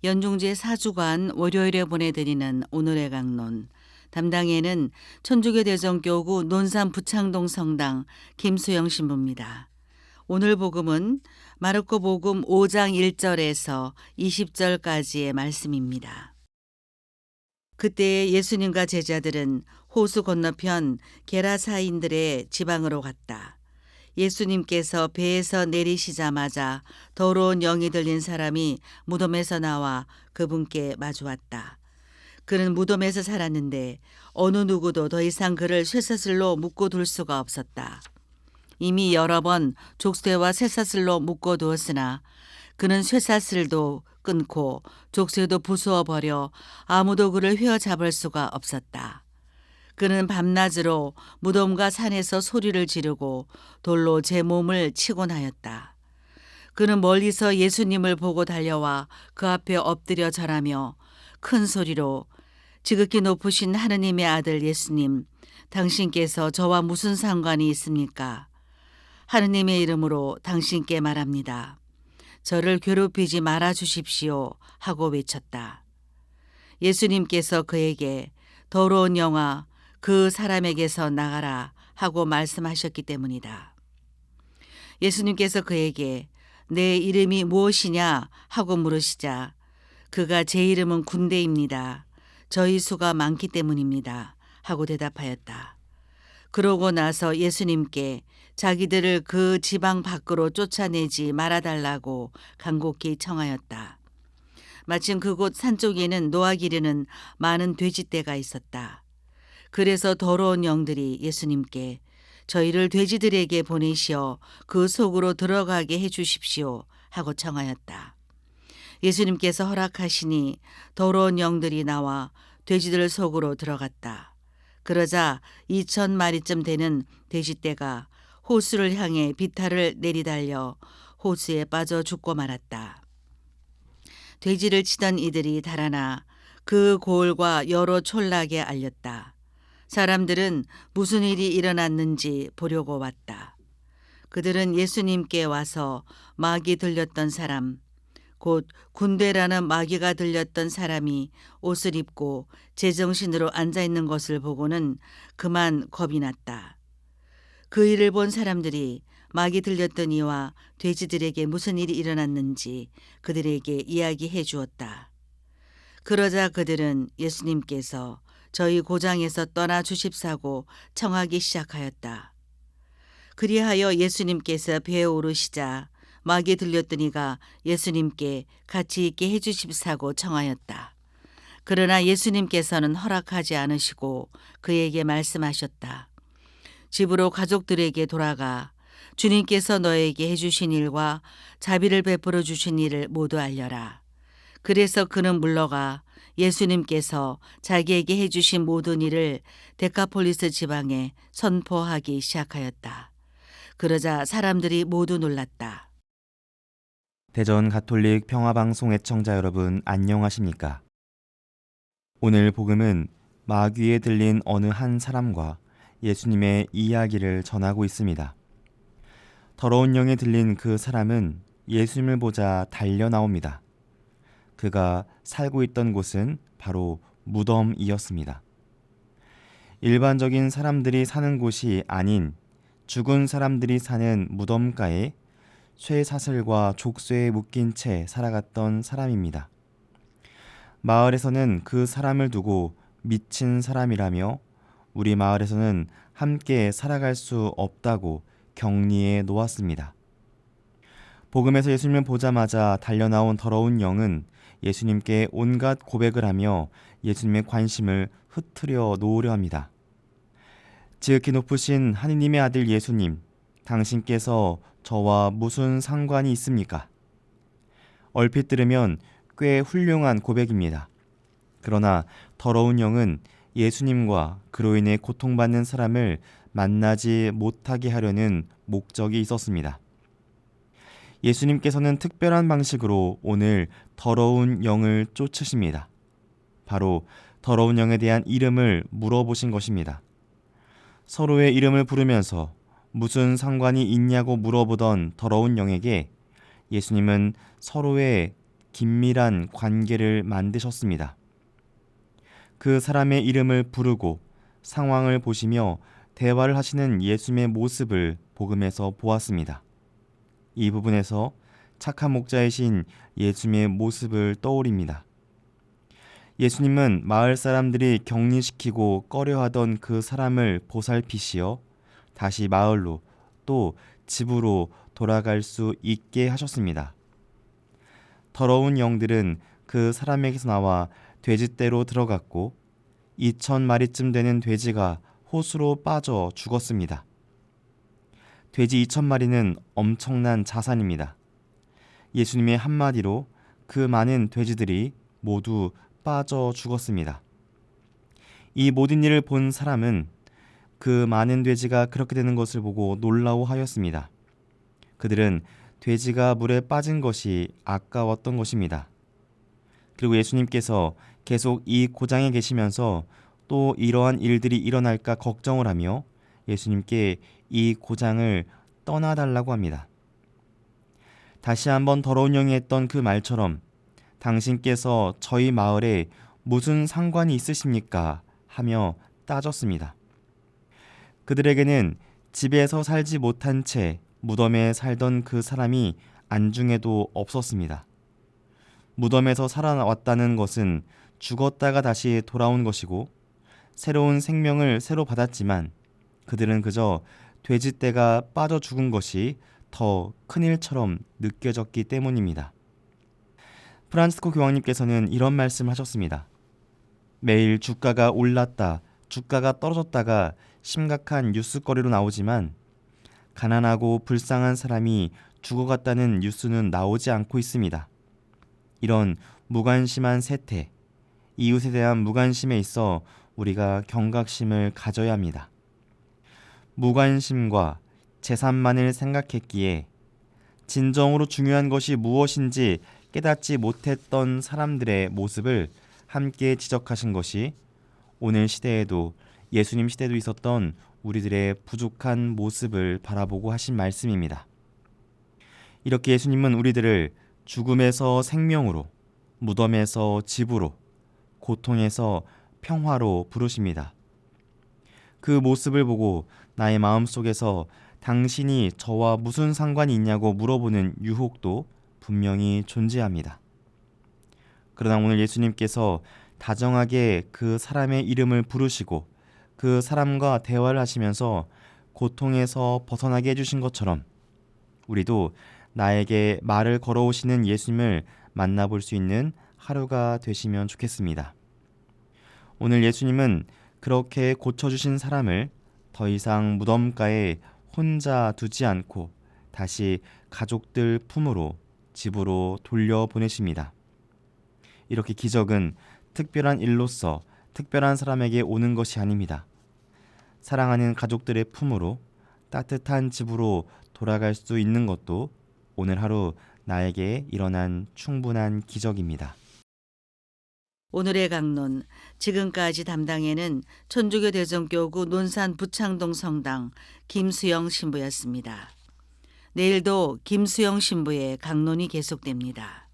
연중제 4주간 월요일에 보내드리는 오늘의 강론. 담당에는 천주교 대전교구 논산 부창동 성당 김수영 신부입니다. 오늘 복음은 마르코 복음 5장 1절에서 20절까지의 말씀입니다. 그때 예수님과 제자들은 호수 건너편 게라사인들의 지방으로 갔다. 예수님께서 배에서 내리시자마자 더러운 영이 들린 사람이 무덤에서 나와 그분께 마주왔다. 그는 무덤에서 살았는데 어느 누구도 더 이상 그를 쇠사슬로 묶어둘 수가 없었다. 이미 여러 번 족쇄와 쇠사슬로 묶어두었으나 그는 쇠사슬도 끊고 족쇄도 부수어 버려 아무도 그를 휘어잡을 수가 없었다. 그는 밤낮으로 무덤과 산에서 소리를 지르고 돌로 제 몸을 치곤 하였다. 그는 멀리서 예수님을 보고 달려와 그 앞에 엎드려 절하며 큰 소리로 지극히 높으신 하느님의 아들 예수님, 당신께서 저와 무슨 상관이 있습니까? 하느님의 이름으로 당신께 말합니다. 저를 괴롭히지 말아 주십시오 하고 외쳤다. 예수님께서 그에게 더러운 영아 그 사람에게서 나가라 하고 말씀하셨기 때문이다. 예수님께서 그에게 내 이름이 무엇이냐 하고 물으시자 그가 제 이름은 군대입니다. 저희 수가 많기 때문입니다 하고 대답하였다. 그러고 나서 예수님께 자기들을 그 지방 밖으로 쫓아내지 말아달라고 간곡히 청하였다. 마침 그곳 산쪽에는 노아 기르는 많은 돼지떼가 있었다. 그래서 더러운 영들이 예수님께 저희를 돼지들에게 보내시어 그 속으로 들어가게 해 주십시오 하고 청하였다. 예수님께서 허락하시니 더러운 영들이 나와 돼지들 속으로 들어갔다. 그러자 2,000마리쯤 되는 돼지떼가 호수를 향해 비탈을 내리달려 호수에 빠져 죽고 말았다. 돼지를 치던 이들이 달아나 그 고을과 여러 촌락에 알렸다. 사람들은 무슨 일이 일어났는지 보려고 왔다. 그들은 예수님께 와서 마귀 들렸던 사람, 곧 군대라는 마귀가 들렸던 사람이 옷을 입고 제정신으로 앉아있는 것을 보고는 그만 겁이 났다. 그 일을 본 사람들이 마귀 들렸던 이와 돼지들에게 무슨 일이 일어났는지 그들에게 이야기해 주었다. 그러자 그들은 예수님께서 저희 고장에서 떠나 주십사고 청하기 시작하였다. 그리하여 예수님께서 배에 오르시자 마귀 들렸던 이가 예수님께 같이 있게 해 주십사고 청하였다. 그러나 예수님께서는 허락하지 않으시고 그에게 말씀하셨다. 집으로 가족들에게 돌아가 주님께서 너에게 해주신 일과 자비를 베풀어 주신 일을 모두 알려라. 그래서 그는 물러가 예수님께서 자기에게 해주신 모든 일을 데카폴리스 지방에 선포하기 시작하였다. 그러자 사람들이 모두 놀랐다. 대전 가톨릭 평화방송 애청자 여러분 안녕하십니까? 오늘 복음은 마귀에 들린 어느 한 사람과 예수님의 이야기를 전하고 있습니다. 더러운 영에 들린 그 사람은 예수님을 보자 달려 나옵니다. 그가 살고 있던 곳은 바로 무덤이었습니다. 일반적인 사람들이 사는 곳이 아닌 죽은 사람들이 사는 무덤가에 쇠사슬과 족쇄에 묶인 채 살아갔던 사람입니다. 마을에서는 그 사람을 두고 미친 사람이라며 우리 마을에서는 함께 살아갈 수 없다고 격리해 놓았습니다. 복음에서 예수님을 보자마자 달려나온 더러운 영은 예수님께 온갖 고백을 하며 예수님의 관심을 흩트려 놓으려 합니다. 지극히 높으신 하느님의 아들 예수님, 당신께서 저와 무슨 상관이 있습니까? 얼핏 들으면 꽤 훌륭한 고백입니다. 그러나 더러운 영은 예수님과 그로 인해 고통받는 사람을 만나지 못하게 하려는 목적이 있었습니다. 예수님께서는 특별한 방식으로 오늘 더러운 영을 쫓으십니다. 바로 더러운 영에 대한 이름을 물어보신 것입니다. 서로의 이름을 부르면서 무슨 상관이 있냐고 물어보던 더러운 영에게 예수님은 서로의 긴밀한 관계를 만드셨습니다. 그 사람의 이름을 부르고 상황을 보시며 대화를 하시는 예수님의 모습을 복음에서 보았습니다. 이 부분에서 착한 목자이신 예수님의 모습을 떠올립니다. 예수님은 마을 사람들이 격리시키고 꺼려하던 그 사람을 보살피시어 다시 마을로 또 집으로 돌아갈 수 있게 하셨습니다. 더러운 영들은 그 사람에게서 나와 돼지떼로 들어갔고 2,000마리쯤 되는 돼지가 호수로 빠져 죽었습니다. 돼지 2,000마리는 엄청난 자산입니다. 예수님의 한마디로 그 많은 돼지들이 모두 빠져 죽었습니다. 이 모든 일을 본 사람은 그 많은 돼지가 그렇게 되는 것을 보고 놀라워하였습니다. 그들은 돼지가 물에 빠진 것이 아까웠던 것입니다. 그리고 예수님께서 계속 이 고장에 계시면서 또 이러한 일들이 일어날까 걱정을 하며 예수님께 이 고장을 떠나달라고 합니다. 다시 한번 더러운 영이 했던 그 말처럼 당신께서 저희 마을에 무슨 상관이 있으십니까? 하며 따졌습니다. 그들에게는 집에서 살지 못한 채 무덤에 살던 그 사람이 안중에도 없었습니다. 무덤에서 살아왔다는 것은 죽었다가 다시 돌아온 것이고 새로운 생명을 새로 받았지만 그들은 그저 돼지떼가 빠져 죽은 것이 더 큰일처럼 느껴졌기 때문입니다. 프란치스코 교황님께서는 이런 말씀을 하셨습니다. 매일 주가가 올랐다, 주가가 떨어졌다가 심각한 뉴스거리로 나오지만 가난하고 불쌍한 사람이 죽어갔다는 뉴스는 나오지 않고 있습니다. 이런 무관심한 세태, 이웃에 대한 무관심에 있어 우리가 경각심을 가져야 합니다. 무관심과 재산만을 생각했기에 진정으로 중요한 것이 무엇인지 깨닫지 못했던 사람들의 모습을 함께 지적하신 것이 오늘 시대에도 예수님 시대에도 있었던 우리들의 부족한 모습을 바라보고 하신 말씀입니다. 이렇게 예수님은 우리들을 죽음에서 생명으로, 무덤에서 집으로, 고통에서 평화로 부르십니다. 그 모습을 보고 나의 마음속에서 당신이 저와 무슨 상관이 있냐고 물어보는 유혹도 분명히 존재합니다. 그러나 오늘 예수님께서 다정하게 그 사람의 이름을 부르시고 그 사람과 대화를 하시면서 고통에서 벗어나게 해주신 것처럼 우리도 나에게 말을 걸어오시는 예수님을 만나볼 수 있는 하루가 되시면 좋겠습니다. 오늘 예수님은 그렇게 고쳐주신 사람을 더 이상 무덤가에 혼자 두지 않고 다시 가족들 품으로 집으로 돌려보내십니다. 이렇게 기적은 특별한 일로서 특별한 사람에게 오는 것이 아닙니다. 사랑하는 가족들의 품으로 따뜻한 집으로 돌아갈 수 있는 것도 오늘 하루 나에게 일어난 충분한 기적입니다. 오늘의 강론, 지금까지 담당에는 천주교 대전교구 논산 부창동 성당 김수영 신부였습니다. 내일도 김수영 신부의 강론이 계속됩니다.